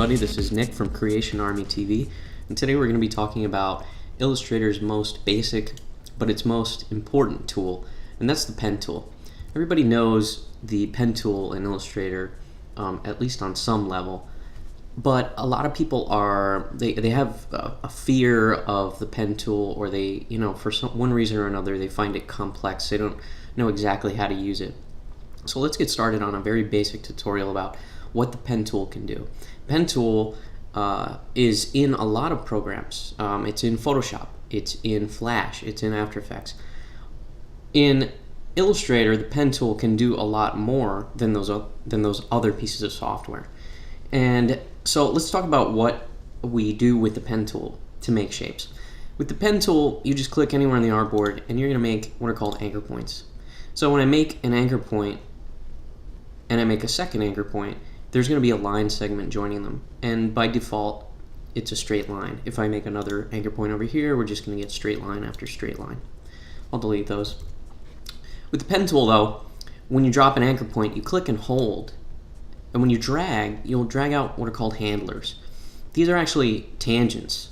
everybody, this is Nick from Creation Army TV, and today we're going to be talking about Illustrator's most basic, but its most important tool, and that's the pen tool. Everybody knows the pen tool in Illustrator, at least on some level, but a lot of people they have a fear of the pen tool, or they, for one reason or another, they find it complex. They don't know exactly how to use it. So let's get started on a very basic tutorial about what the pen tool can do. Pen tool is in a lot of programs. It's in Photoshop, it's in Flash, it's in After Effects. In Illustrator, the pen tool can do a lot more than those other pieces of software. And so let's talk about what we do with the pen tool to make shapes. With the pen tool, you just click anywhere on the artboard and you're going to make what are called anchor points. So when I make an anchor point and I make a second anchor point, there's going to be a line segment joining them, and by default it's a straight line. If I make another anchor point over here, we're just going to get straight line after straight line. I'll delete those. With the pen tool though, when you drop an anchor point, you click and hold, and when you drag, you'll drag out what are called handlers. These are actually tangents.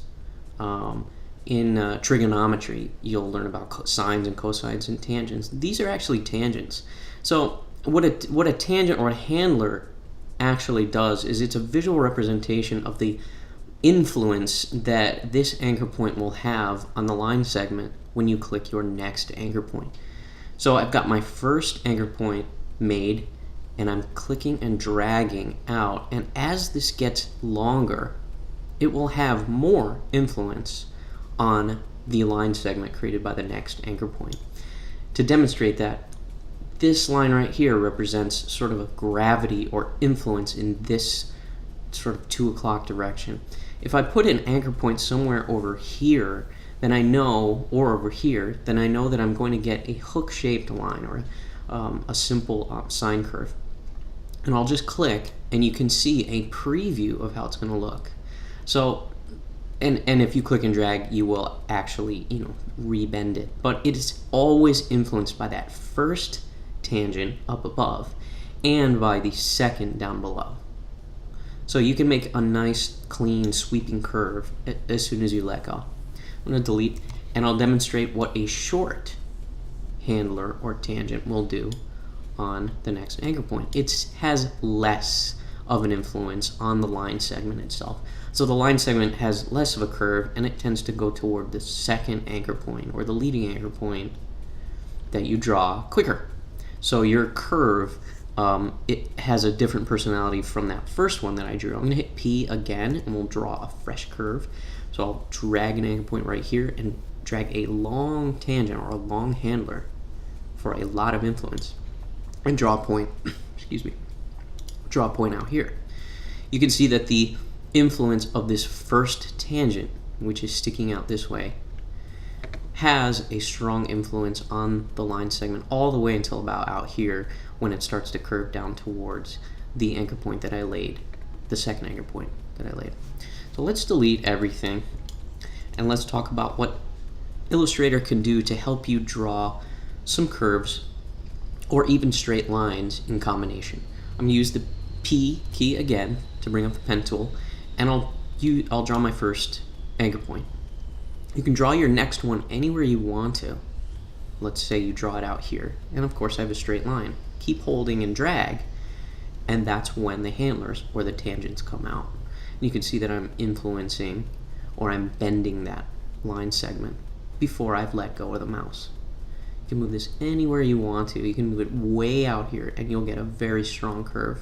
In trigonometry, you'll learn about sines and cosines and tangents. These are actually tangents. So what a tangent or a handler actually does is it's a visual representation of the influence that this anchor point will have on the line segment when you click your next anchor point. So I've got my first anchor point made, and I'm clicking and dragging out, and as this gets longer, it will have more influence on the line segment created by the next anchor point. To demonstrate that, this line right here represents sort of a gravity or influence in this sort of 2 o'clock direction. If I put an anchor point somewhere over here, then I know, or over here, then I know that I'm going to get a hook-shaped line, or a simple sine curve. And I'll just click, and you can see a preview of how it's going to look. So, and if you click and drag, you will actually, rebend it. But it is always influenced by that first tangent up above and by the second down below. So you can make a nice, clean, sweeping curve as soon as you let go. I'm going to delete, and I'll demonstrate what a short handler or tangent will do on the next anchor point. It has less of an influence on the line segment itself. So the line segment has less of a curve, and it tends to go toward the second anchor point, or the leading anchor point that you draw quicker. So your curve, it has a different personality from that first one that I drew. I'm going to hit P again, and we'll draw a fresh curve. So I'll drag an anchor point right here and drag a long tangent or a long handler for a lot of influence, and draw a point, draw a point out here. You can see that the influence of this first tangent, which is sticking out this way, has a strong influence on the line segment all the way until about out here, when it starts to curve down towards the anchor point that I laid, the second anchor point that I laid. So let's delete everything, and let's talk about what Illustrator can do to help you draw some curves or even straight lines in combination. I'm going to use the P key again to bring up the pen tool, and I'll draw my first anchor point. You can draw your next one anywhere you want to. Let's say you draw it out here, and of course I have a straight line. Keep holding and drag, and that's when the handlers or the tangents come out. And you can see that I'm influencing, or I'm bending that line segment before I've let go of the mouse. You can move this anywhere you want to. You can move it way out here, and you'll get a very strong curve.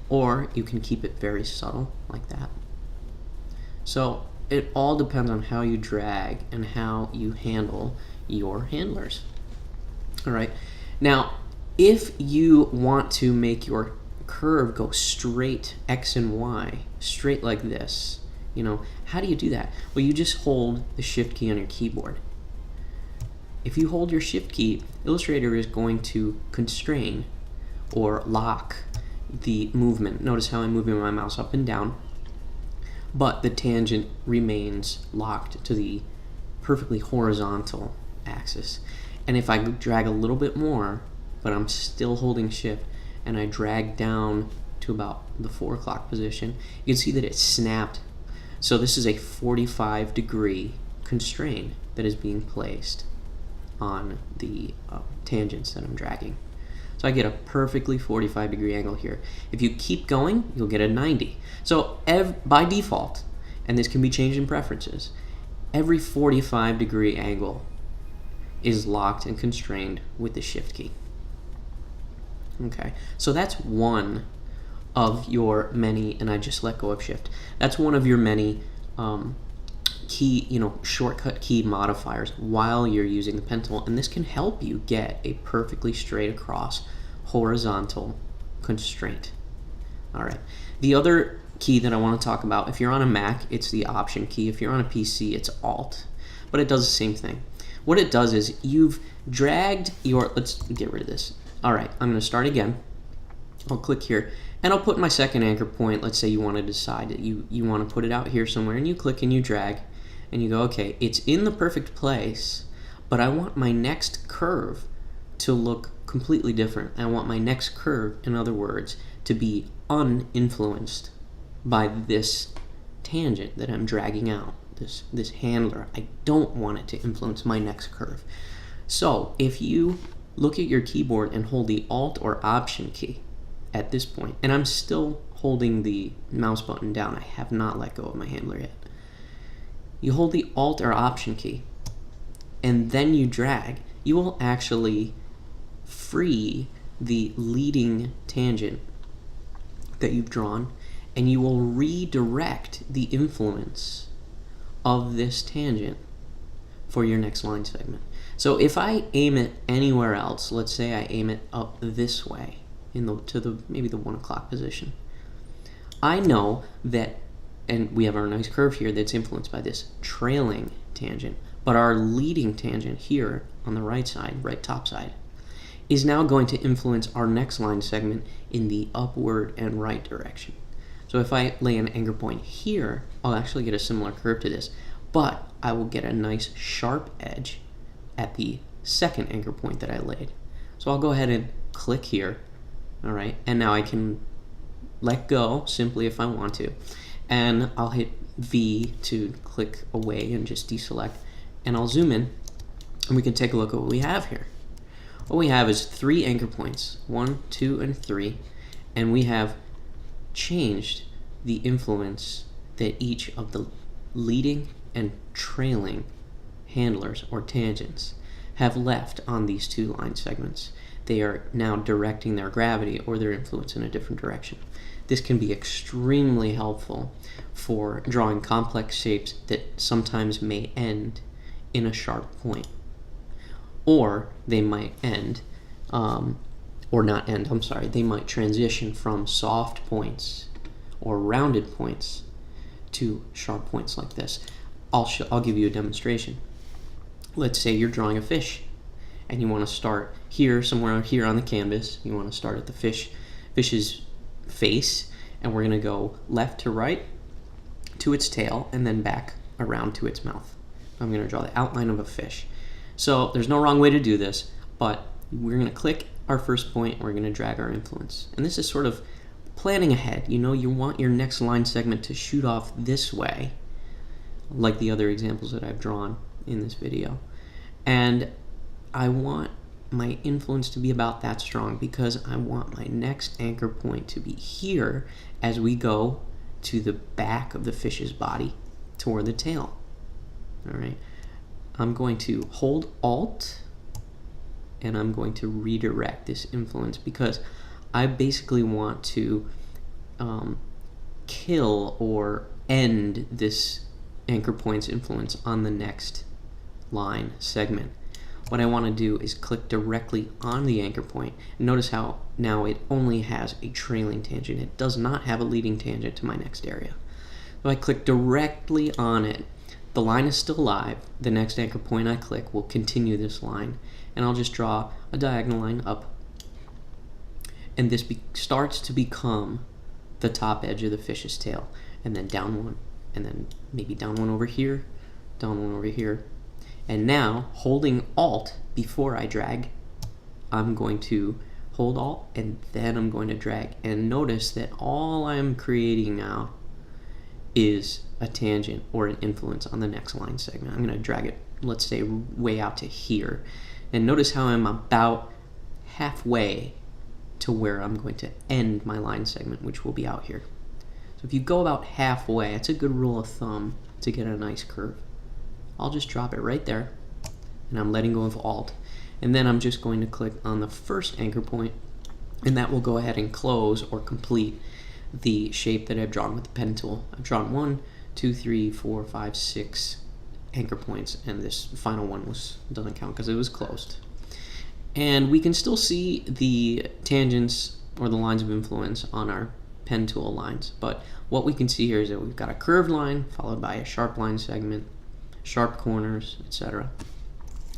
Or you can keep it very subtle, like that. So it all depends on how you drag and how you handle your handlers. All right. Now, if you want to make your curve go straight X and Y, straight like this, how do you do that? Well, you just hold the Shift key on your keyboard. If you hold your Shift key, Illustrator is going to constrain or lock the movement. Notice how I'm moving my mouse up and down, but the tangent remains locked to the perfectly horizontal axis. And if I drag a little bit more, but I'm still holding Shift, and I drag down to about the 4 o'clock position, you can see that it snapped. So this is a 45-degree constraint that is being placed on the tangents that I'm dragging. So I get a perfectly 45-degree angle here. If you keep going, you'll get a 90. So by default, and this can be changed in preferences, every 45-degree angle is locked and constrained with the shift key. Okay, so that's one of your many, and I just let go of shift. That's one of your many shortcut key modifiers while you're using the pen tool, and this can help you get a perfectly straight across horizontal constraint. All right, the other key that I want to talk about, if you're on a Mac, it's the Option key. If you're on a PC, it's Alt, but it does the same thing. What it does is you've dragged your, let's get rid of this. All right, I'm going to start again. I'll click here, and I'll put my second anchor point. Let's say you want to decide that you want to put it out here somewhere, and you click and you drag, and you go, okay, it's in the perfect place, but I want my next curve to look completely different. I want my next curve, in other words, to be uninfluenced by this tangent that I'm dragging out, this handler. I don't want it to influence my next curve. So if you look at your keyboard and hold the Alt or Option key at this point, and I'm still holding the mouse button down, I have not let go of my handler yet. You hold the Alt or Option key, and then you drag, you will actually free the leading tangent that you've drawn, and you will redirect the influence of this tangent for your next line segment. So if I aim it anywhere else, let's say I aim it up this way, maybe the 1 o'clock position, I know that, and we have our nice curve here that's influenced by this trailing tangent, but our leading tangent here on the right side, right top side, is now going to influence our next line segment in the upward and right direction. So if I lay an anchor point here, I'll actually get a similar curve to this, but I will get a nice sharp edge at the second anchor point that I laid. So I'll go ahead and click here, all right, and now I can let go simply if I want to, and I'll hit V to click away and just deselect, and I'll zoom in, and we can take a look at what we have here. What we have is 3 anchor points, 1, 2, and 3, and we have changed the influence that each of the leading and trailing handlers or tangents have left on these 2 line segments. They are now directing their gravity or their influence in a different direction. This can be extremely helpful for drawing complex shapes that sometimes may end in a sharp point, or they might end, or not end, I'm sorry, they might transition from soft points or rounded points to sharp points like this. I'll give you a demonstration. Let's say you're drawing a fish, and you want to start here, somewhere here on the canvas. You want to start at the fish's face, and we're going to go left to right to its tail, and then back around to its mouth. I'm going to draw the outline of a fish. So there's no wrong way to do this, but we're going to click our first point, and we're going to drag our influence. And this is sort of planning ahead. You know, you want your next line segment to shoot off this way, like the other examples that I've drawn in this video. And I want my influence to be about that strong because I want my next anchor point to be here as we go to the back of the fish's body toward the tail. All right. I'm going to hold Alt, and I'm going to redirect this influence because I basically want to kill or end this anchor point's influence on the next line segment. What I want to do is click directly on the anchor point. And notice how now it only has a trailing tangent. It does not have a leading tangent to my next area. So I click directly on it. The line is still alive. The next anchor point I click will continue this line, and I'll just draw a diagonal line up. And this starts to become the top edge of the fish's tail, and then down one, and then maybe down one over here, down one over here. And now, holding Alt before I drag, I'm going to hold Alt, and then I'm going to drag. And notice that all I'm creating now is a tangent or an influence on the next line segment. I'm going to drag it, let's say, way out to here. And notice how I'm about halfway to where I'm going to end my line segment, which will be out here. So if you go about halfway, it's a good rule of thumb to get a nice curve. I'll just drop it right there, and I'm letting go of Alt. And then I'm just going to click on the first anchor point, and that will go ahead and close or complete the shape that I've drawn with the pen tool. I've drawn 1, 2, 3, 4, 5, 6 anchor points, and this final one doesn't count because it was closed. And we can still see the tangents or the lines of influence on our pen tool lines, but what we can see here is that we've got a curved line followed by a sharp line segment, sharp corners, etc.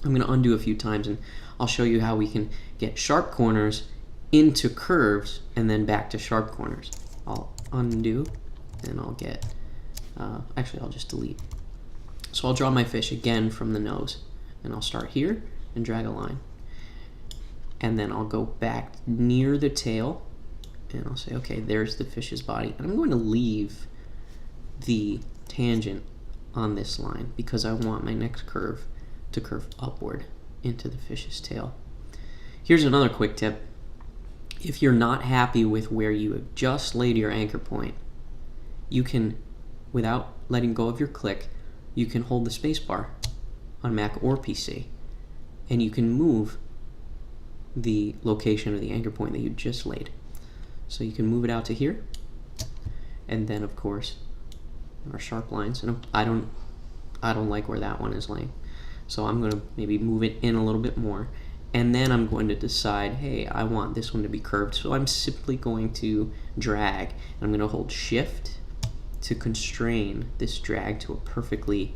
I'm going to undo a few times, and I'll show you how we can get sharp corners into curves and then back to sharp corners. I'll undo, and I'll get, actually I'll just delete. So I'll draw my fish again from the nose, and I'll start here and drag a line. And then I'll go back near the tail, and I'll say, okay, there's the fish's body. And I'm going to leave the tangent on this line because I want my next curve to curve upward into the fish's tail. Here's another quick tip. If you're not happy with where you have just laid your anchor point, you can, without letting go of your click, you can hold the space bar on Mac or PC, and you can move the location of the anchor point that you just laid. So you can move it out to here, and then of course our sharp lines, and I don't like where that one is laying, so I'm going to maybe move it in a little bit more, and then I'm going to decide, hey, I want this one to be curved, so I'm simply going to drag, and I'm going to hold Shift to constrain this drag to a perfectly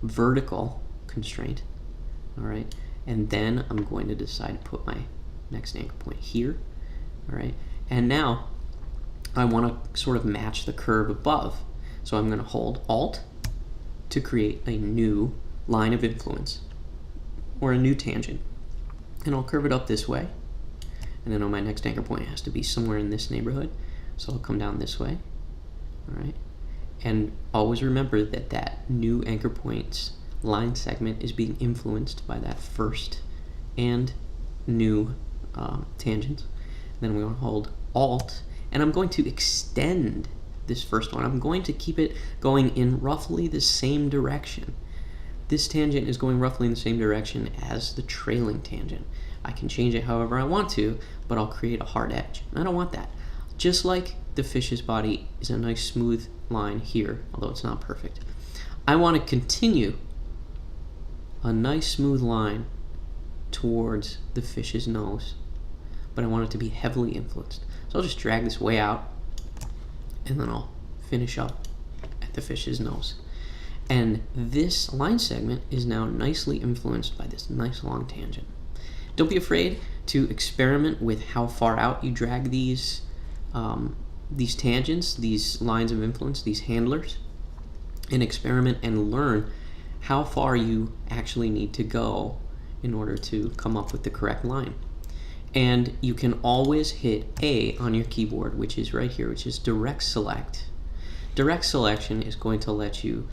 vertical constraint. All right, and then I'm going to decide to put my next anchor point here. All right, and now I want to sort of match the curve above, so I'm going to hold Alt to create a new line of influence or a new tangent, and I'll curve it up this way, and then on my next anchor point it has to be somewhere in this neighborhood, so I'll come down this way. All right, and always remember that that new anchor point's line segment is being influenced by that first and new tangent. Then we want to hold Alt, and I'm going to extend this first one. I'm going to keep it going in roughly the same direction. This tangent is going roughly in the same direction as the trailing tangent. I can change it however I want to, but I'll create a hard edge. I don't want that. Just like the fish's body is a nice smooth line here, although it's not perfect. I want to continue a nice smooth line towards the fish's nose, but I want it to be heavily influenced. So I'll just drag this way out, and then I'll finish up at the fish's nose. And this line segment is now nicely influenced by this nice long tangent. Don't be afraid to experiment with how far out you drag these tangents, these lines of influence, these handlers, and experiment and learn how far you actually need to go in order to come up with the correct line. And you can always hit A on your keyboard, which is right here, which is direct select. Direct selection is going to let you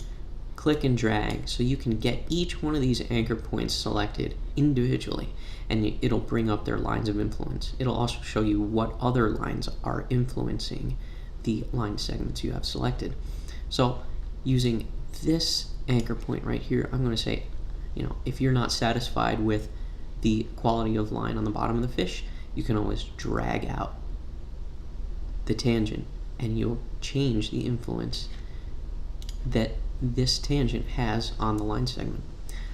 click and drag so you can get each one of these anchor points selected individually, and it'll bring up their lines of influence. It'll also show you what other lines are influencing the line segments you have selected. So using this anchor point right here, I'm going to say, if you're not satisfied with the quality of line on the bottom of the fish, you can always drag out the tangent and you'll change the influence that this tangent has on the line segment.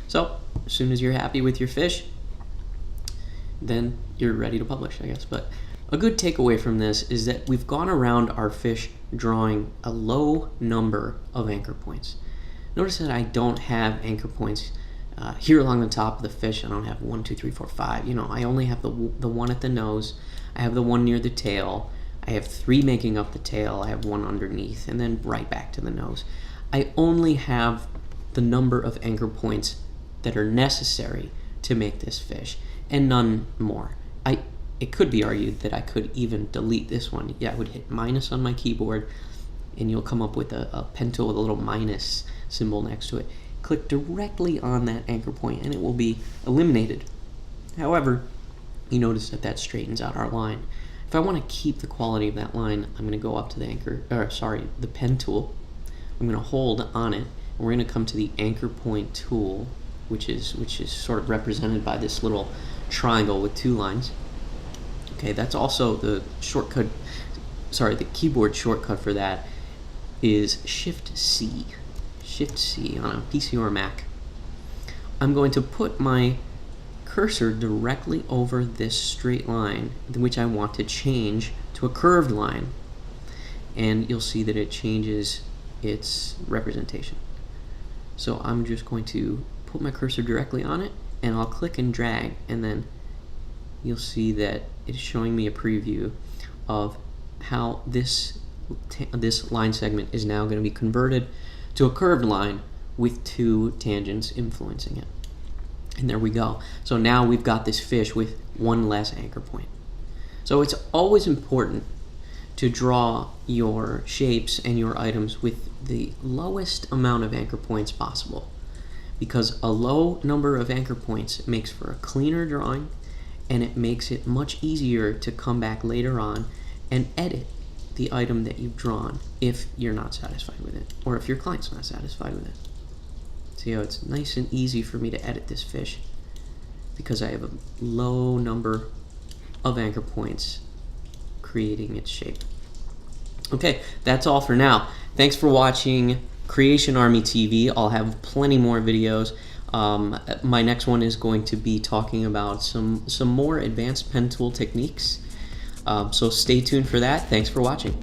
So as soon as you're happy with your fish, then you're ready to publish, I guess. But a good takeaway from this is that we've gone around our fish drawing a low number of anchor points. Notice that I don't have anchor points here along the top of the fish. I don't have 1, 2, 3, 4, 5. I only have the one at the nose. I have the one near the tail. I have 3 making up the tail. I have 1 underneath, and then right back to the nose. I only have the number of anchor points that are necessary to make this fish, and none more. it could be argued that I could even delete this one. Yeah, I would hit minus on my keyboard, and you'll come up with a pen tool with a little minus symbol next to it. Click directly on that anchor point, and it will be eliminated. However, you notice that that straightens out our line. If I want to keep the quality of that line, I'm going to go up to the pen tool. I'm going to hold on it, and we're going to come to the anchor point tool, which is sort of represented by this little triangle with 2 lines. Okay, that's also the shortcut. The keyboard shortcut for that is Shift C. Shift C on a PC or a Mac. I'm going to put my cursor directly over this straight line, which I want to change to a curved line, and you'll see that it changes its representation. So I'm just going to put my cursor directly on it, and I'll click and drag, and then you'll see that it's showing me a preview of how this line segment is now going to be converted to a curved line with 2 tangents influencing it. And there we go. So now we've got this fish with 1 less anchor point. So it's always important to draw your shapes and your items with the lowest amount of anchor points possible, because a low number of anchor points makes for a cleaner drawing, and it makes it much easier to come back later on and edit the item that you've drawn if you're not satisfied with it, or if your client's not satisfied with it. See how it's nice and easy for me to edit this fish because I have a low number of anchor points creating its shape. Okay, that's all for now. Thanks for watching Creation Army TV. I'll have plenty more videos. My next one is going to be talking about some more advanced pen tool techniques. So stay tuned for that. Thanks for watching.